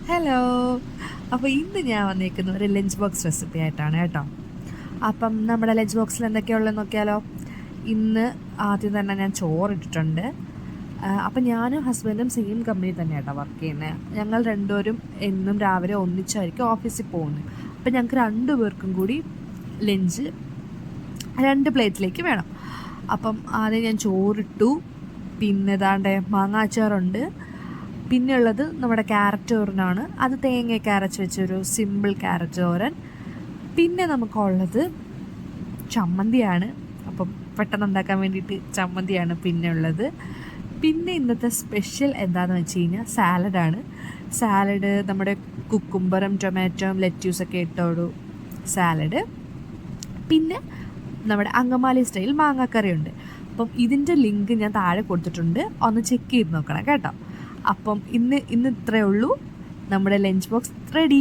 Hello. അപ്പോൾ ഇന്ന് ഞാൻ വന്നേക്കുന്ന ഒരു ലഞ്ച് ബോക്സ് റെസിപ്പി ആയിട്ടാണ് കേട്ടോ. അപ്പം നമ്മുടെ ലഞ്ച് ബോക്സിൽ എന്തൊക്കെയുള്ളതെന്ന് നോക്കിയാലോ. ഇന്ന് ആദ്യം തന്നെ ഞാൻ ചോറിട്ടിട്ടുണ്ട്. അപ്പം ഞാനും ഹസ്ബൻഡും സെയിം കമ്പനി തന്നെ കേട്ടോ വർക്ക് ചെയ്യുന്നത്. ഞങ്ങൾ രണ്ടുപേരും എന്നും രാവിലെ ഒന്നിച്ചായിരിക്കും ഓഫീസിൽ പോകുന്നത്. അപ്പം ഞങ്ങൾക്ക് രണ്ടുപേർക്കും കൂടി ലഞ്ച് 2 പ്ലേറ്റിലേക്ക് വേണം. അപ്പം ആദ്യം ഞാൻ ചോറിട്ടു. പിന്നെ ദാണ്ടെ മാങ്ങാച്ചാറുണ്ട്. പിന്നെ ഉള്ളത് നമ്മുടെ ക്യാരറ്റ് തോരനാണ്. അത് തേങ്ങയൊക്കെ അരച്ച് വെച്ചൊരു സിമ്പിൾ ക്യാരറ്റ് തോരൻ. പിന്നെ നമുക്കുള്ളത് ചമ്മന്തിയാണ്. അപ്പം പെട്ടെന്ന് ഉണ്ടാക്കാൻ വേണ്ടിയിട്ട് ചമ്മന്തിയാണ് പിന്നെ ഉള്ളത്. പിന്നെ ഇന്നത്തെ സ്പെഷ്യൽ എന്താണെന്ന് വെച്ച് കഴിഞ്ഞാൽ സാലഡാണ്. സാലഡ് നമ്മുടെ കുക്കുംബറും ടൊമാറ്റോയും ലെറ്റ്യൂസൊക്കെ ഇട്ടോടു സാലഡ്. പിന്നെ നമ്മുടെ അങ്കമാലി സ്റ്റൈൽ മാങ്ങാക്കറിയുണ്ട്. അപ്പം ഇതിൻ്റെ ലിങ്ക് ഞാൻ താഴെ കൊടുത്തിട്ടുണ്ട്, ഒന്ന് ചെക്ക് ചെയ്ത് നോക്കണം കേട്ടോ. അപ്പം ഇന്ന് ഇത്രയേ ഉള്ളൂ. നമ്മുടെ ലഞ്ച് ബോക്സ് റെഡി.